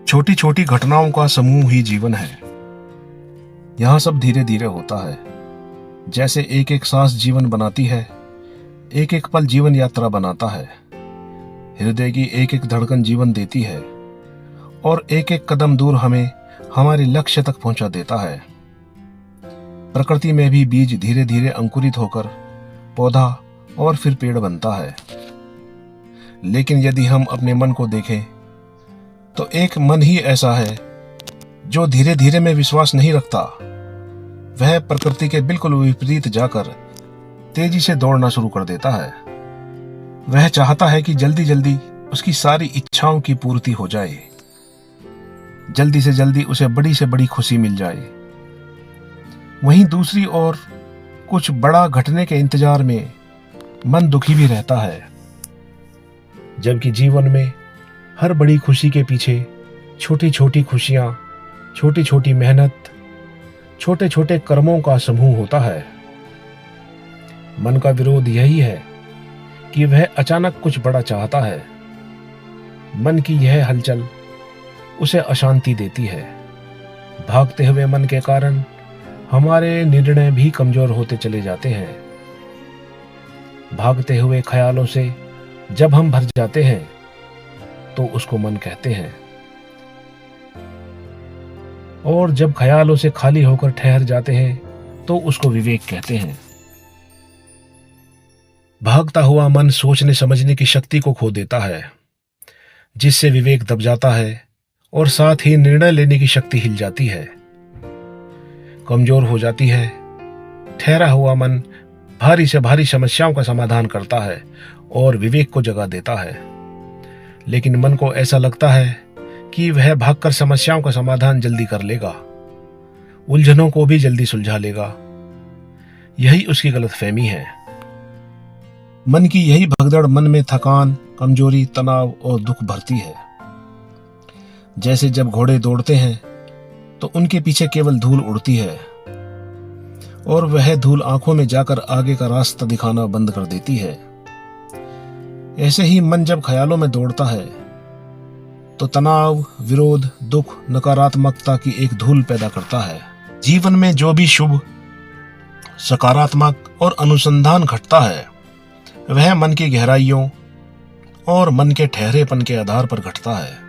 छोटी छोटी घटनाओं का समूह ही जीवन है। यहाँ सब धीरे धीरे होता है। जैसे एक एक सांस जीवन बनाती है, एक एक पल जीवन यात्रा बनाता है। हृदय की एक एक धड़कन जीवन देती है और एक एक कदम दूर हमें हमारे लक्ष्य तक पहुंचा देता है। प्रकृति में भी बीज धीरे धीरे अंकुरित होकर पौधा और फिर पेड़ बनता है। लेकिन यदि हम अपने मन को देखें तो एक मन ही ऐसा है जो धीरे धीरे में विश्वास नहीं रखता। वह प्रकृति के बिल्कुल विपरीत जाकर तेजी से दौड़ना शुरू कर देता है। वह चाहता है कि जल्दी जल्दी उसकी सारी इच्छाओं की पूर्ति हो जाए, जल्दी से जल्दी उसे बड़ी से बड़ी खुशी मिल जाए। वहीं दूसरी ओर कुछ बड़ा घटने के इंतजार में मन दुखी भी रहता है, जबकि जीवन में हर बड़ी खुशी के पीछे छोटी छोटी खुशियां, छोटी छोटी मेहनत, छोटे छोटे कर्मों का समूह होता है। मन का विरोध यही है कि वह अचानक कुछ बड़ा चाहता है। मन की यह हलचल उसे अशांति देती है। भागते हुए मन के कारण हमारे निर्णय भी कमजोर होते चले जाते हैं। भागते हुए ख्यालों से जब हम भर जाते हैं तो उसको मन कहते हैं, और जब ख्यालों से खाली होकर ठहर जाते हैं तो उसको विवेक कहते हैं। भागता हुआ मन सोचने समझने की शक्ति को खो देता है, जिससे विवेक दब जाता है और साथ ही निर्णय लेने की शक्ति हिल जाती है, कमजोर हो जाती है। ठहरा हुआ मन भारी से भारी समस्याओं का समाधान करता है और विवेक को जगा देता है। लेकिन मन को ऐसा लगता है कि वह भागकर समस्याओं का समाधान जल्दी कर लेगा, उलझनों को भी जल्दी सुलझा लेगा। यही उसकी गलतफहमी है। मन की यही भगदड़ मन में थकान, कमजोरी, तनाव और दुख भरती है। जैसे जब घोड़े दौड़ते हैं तो उनके पीछे केवल धूल उड़ती है और वह धूल आंखों में जाकर आगे का रास्ता दिखाना बंद कर देती है। ऐसे ही मन जब ख्यालों में दौड़ता है तो तनाव, विरोध, दुख, नकारात्मकता की एक धूल पैदा करता है। जीवन में जो भी शुभ, सकारात्मक और अनुसंधान घटता है वह मन की गहराइयों और मन के ठहरेपन के आधार पर घटता है।